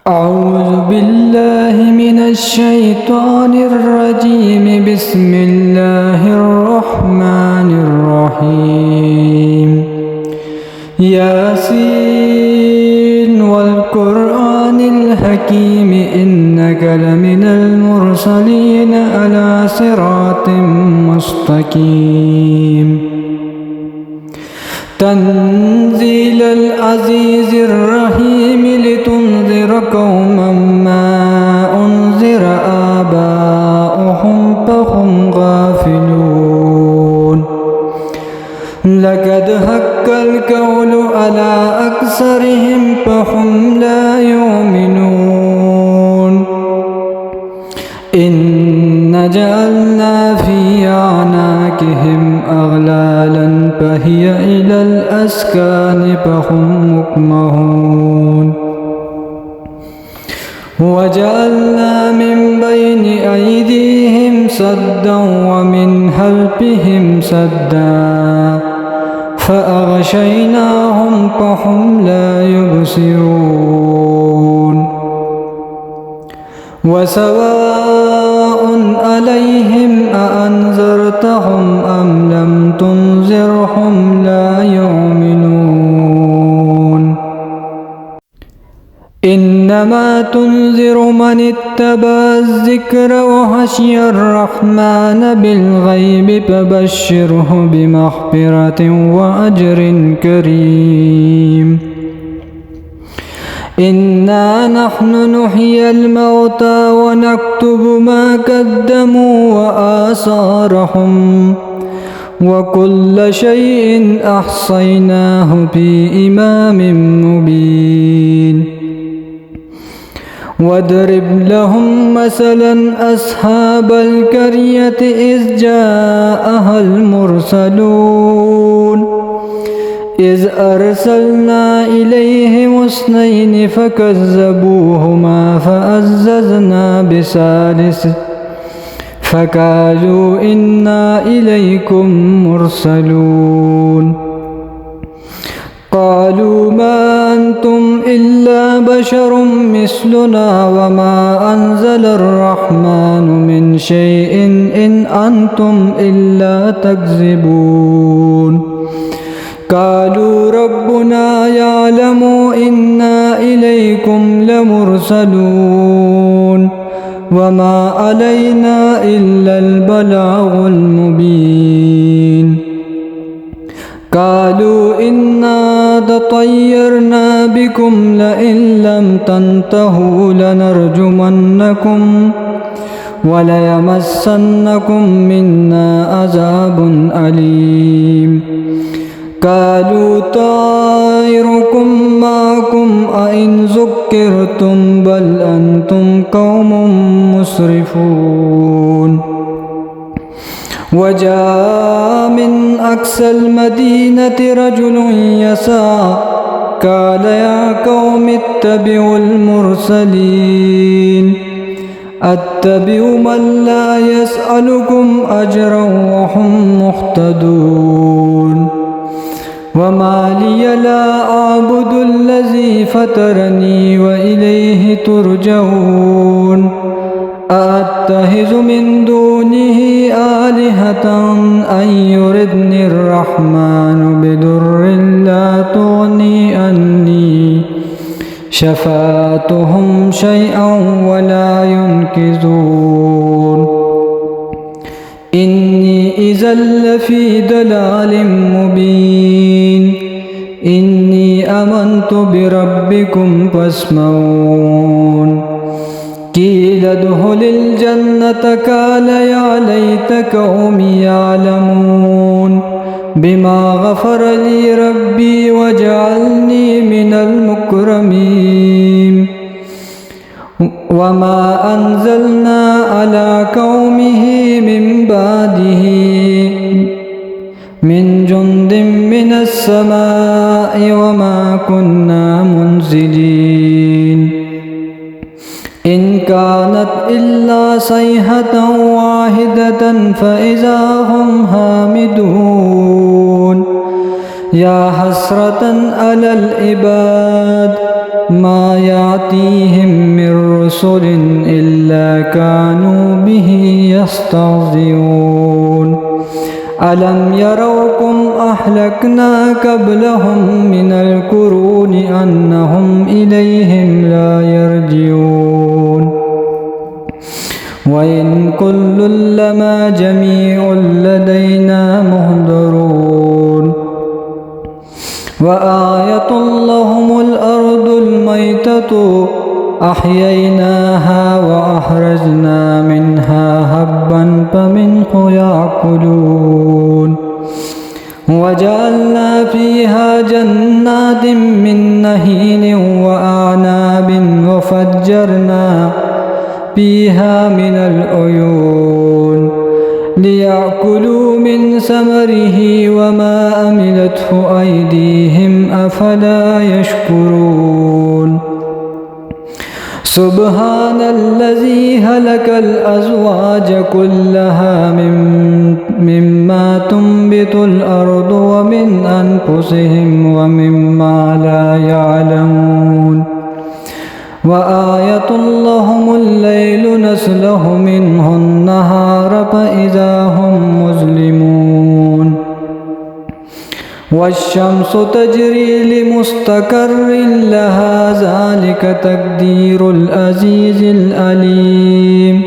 أعوذ بالله من الشيطان الرجيم بسم الله الرحمن الرحيم ياسين والقرآن الحكيم إنك لمن المرسلين على صراط مستقيم تنزيل العزيز الرحيم لتنذر قوما ما أنذر آباؤهم فهم غافلون لقد حق القول على أكثرهم فهم لا يؤمنون إن جعلنا في أعناقهم أغلالا فهي إلى الأذقان فهم مقمحون وجعلنا من بين أيديهم سدا ومن خلفهم سدا فأغشيناهم فهم لا يبصرون وسواء عليهم أأنذرتهم أم لم تنذرهم لا يؤمنون إنما تنذر من اتبع الذكر وخشي الرحمن بالغيب فبشره بمغفرة وأجر كريم إنا نحن نحيي الموتى ونكتب ما قدموا وآثارهم وكل شيء أحصيناه في إمام مبين واضرب لهم مثلا أصحاب القرية إذ جاءها المرسلون إذ أرسلنا إليهم اثنين فكذبوهما فعززنا بثالث فقالوا إنا إليكم مرسلون قالوا ما أنتم إلا بشر مثلنا وما أنزل الرحمن من شيء إن أنتم إلا تكذبون قالوا ربنا يعلم إنا إليكم لمرسلون وما علينا إلا البلاغ المبين قالوا إنا تطيرنا بكم لئن لم تنتهوا لنرجمنكم وليمسنكم منا عذاب أليم قالوا طائركم معكم أئن ذكرتم بل أنتم قوم مسرفون وجاء من أقصى المدينة رجل يسعى قال يا قوم اتبعوا المرسلين اتبعوا من لا يسألكم أجرا وهم مهتدون وما لي لا أعبد الذي فطرني وإليه ترجعون أأتخذ من دونه آلهة أن يردني الرحمن بضر لا تغني عني شفاعتهم شيئا ولا ينقذون إني إذا لفي ضلال مبين إني آمنت بربكم فاسمعون قيل ادخل الجنة قال يا ليت قومي يعلمون بما غفر لي ربي وجعلني من المكرمين وما أنزلنا على قومه من بعده من جند من السماء وما كنا منزلين إن كانت إلا صيحة واحدة فإذا هم حامدون يا حسرة على العباد ما يأتيهم من رسل إلا كانوا به يستهزئون ألم يروكم أهلكنا قبلهم من القرون أنهم إليهم لا يرجعون وإن كل لما جميع لدينا محضرون وآية لهم الأرض الميتة أحييناها وأخرجنا منها حبا فمنه يأكلون وجعلنا فيها جنات من نخيل وأعناب وفجرنا فيها من العيون ليأكلوا من ثمره وما عملته أيديهم أفلا يشكرون سبحان الذي خلق الأزواج كلها مما تنبت الأرض ومن أنفسهم ومما لا يعلمون وآية لهم الليل نسلخ منه النهار فإذا هم مظلمون والشمس تجري لمستقر لها ذلك تقدير العزيز العليم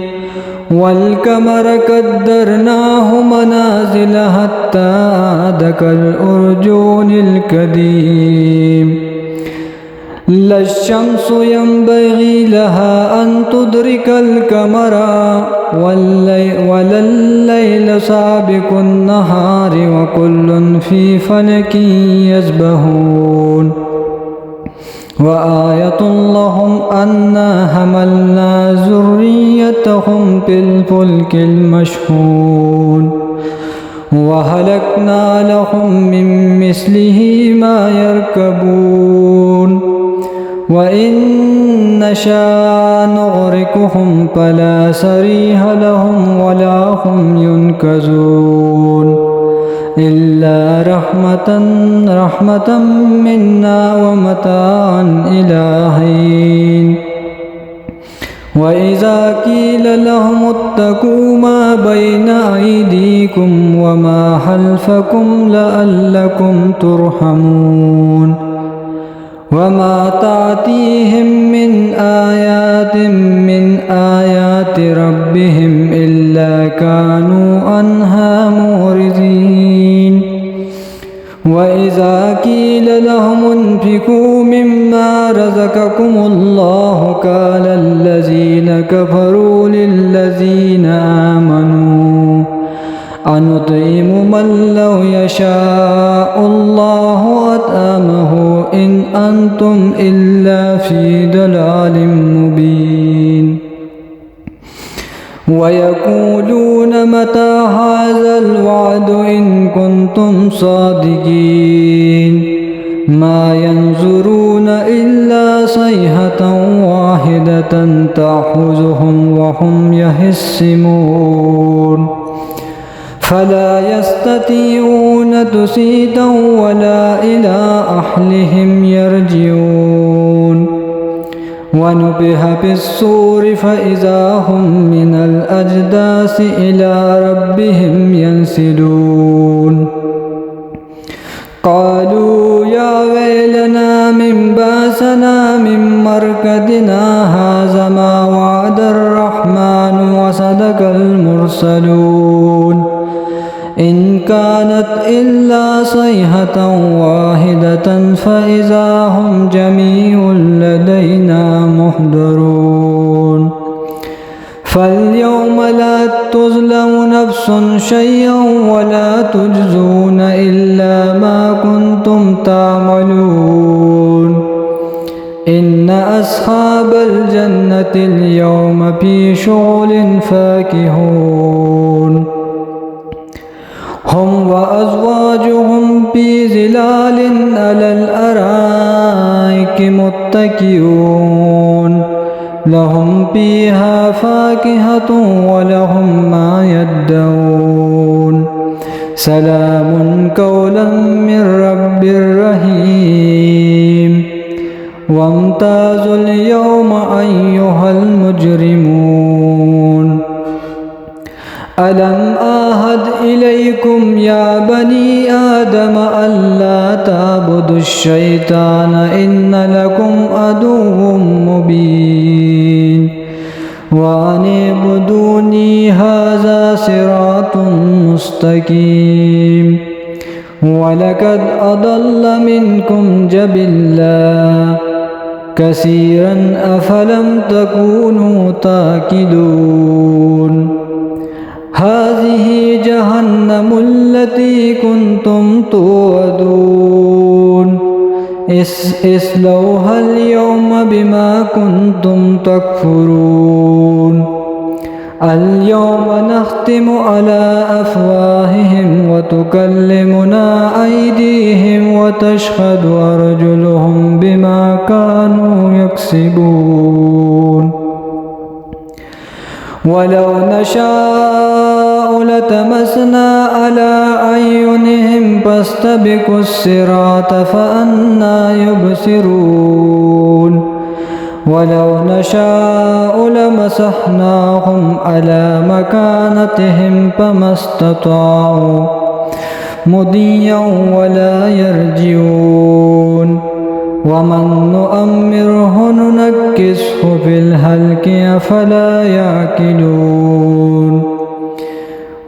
والقمر قدرناه منازل حتى عاد كالأرجون القديم لا الشمس ينبغي لها أن تدرك القمر ولا الليل سابق النهار وكل في فلك يسبحون وآية لهم أنا حملنا ذريتهم في الفلك المشحون وهلكنا لهم من مثله ما يركبون وإن نشاء نغرقهم فلا صريخ لهم ولا هم ينقذون إلا رحمة منا ومتاعا إلى حين وإذا قيل لهم اتقوا ما بين أيديكم وما خلفكم لعلكم ترحمون وما تأتيهم من آيات ربهم إلا كانوا عنها معرضين وإذا قيل لهم انفقوا مما رزقكم الله قال الذين كفروا للذين آمنوا أنطعم من لو يشاء الله أطعمه إن أنتم إلا في ضلال مبين ويقولون متى هذا الوعد إن كنتم صادقين ما ينظرون إلا صيحة واحدة تأخذهم وهم يخصمون فلا يستطيعون تسيدا ولا إلى أهلهم يرجعون ونبه بالصور فإذا هم من الأجداث إلى ربهم ينسلون قالوا يا ويلنا من باسنا من مرقدنا هذا ما وعد الرحمن وصدق المرسلون إن كانت إلا صيحة واحدة فإذا هم جميع لدينا محضرون فاليوم لا تظلم نفس شيئا ولا تجزون إلا ما كنتم تعملون إن أصحاب الجنة اليوم في شغل فاكهون هم وأزواجهم في ظلال على الأرائك متكئون لهم فيها فاكهة ولهم ما يدعون سلام قولا من رب رحيم وامتازوا اليوم أيها المجرمون ألم أعهد إليكم يا بني آدم ألا تعبدوا الشيطان إن لكم عدو مبين وأن اعبدوني هذا صراط مستقيم ولقد أضل منكم جبلا كثيرا أفلم تكونوا تعقلون هذه جهنم التي كنتم توعدون اصلوها اليوم بما كنتم تكفرون اليوم نختم على أفواههم وتكلمنا أيديهم وتشهد أرجلهم بما كانوا يكسبون ولو نشاء لتمسنا على أعينهم فاستبقوا الصراط فأنى يبصرون ولو نشاء لمسحناهم على مكانتهم فما استطاعوا مضيا ولا يرجعون ومن نؤمره ننكسه في الخلق أفلا يعقلون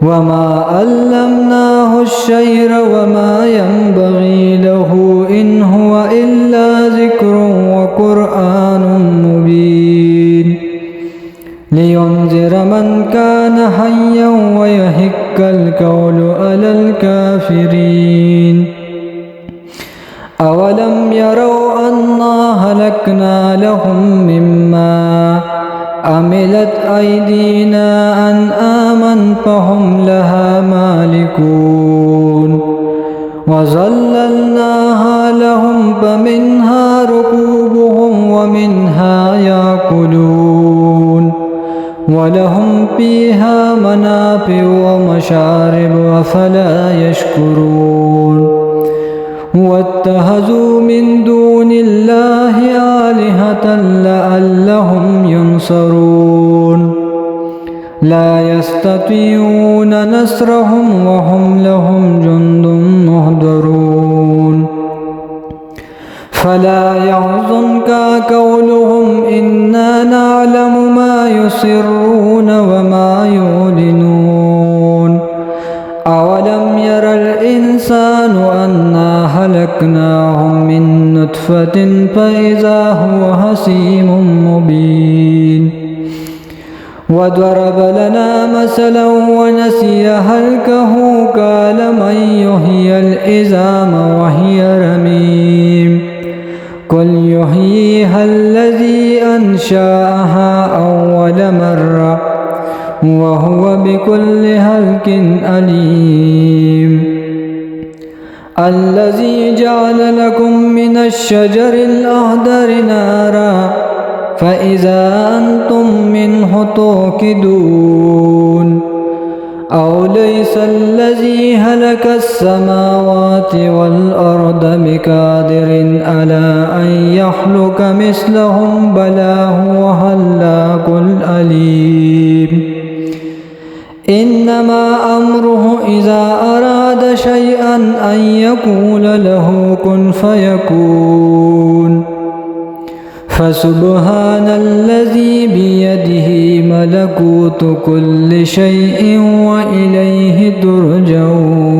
وما علمناه الشعر وما ينبغي له إن هو إلا ذكر وقرآن مبين لينذر من كان حيا ويحق القول على الكافرين أولم يروا أنا هلكنا لهم مما عملت أيدينا أنعاما فهم لها مالكون وظللناها لهم فمنها ركوبهم ومنها يأكلون ولهم فيها منافع ومشارب أفلا يشكرون واتخذوا من دون الله آلهة لعلهم ينصرون لا يستطيعون نصرهم وهم لهم جند مهضرون فلا يحزنك قولهم إنا نعلم ما يسرون وما يعلنون أولم ير الإنسان أنا خلقناهم من نطفة فإذا هو خصيم مبين وضرب لنا مثلا ونسي خلقه قال من يحيي العظام وهي رميم قل يحييها الذي أنشأها أول مرة وهو بكل خلق عليم الذي جعل لكم من الشجر الأخضر نارا فإذا أنتم منه توقدون أو ليس الذي خلق السماوات والأرض بقادر على أن يخلق مثلهم بلى هو خلاق العليم إنما أمره إذا أراد شيئا أن يقول له كن فيكون فسبحان الذي بيده ملكوت كل شيء وإليه ترجعون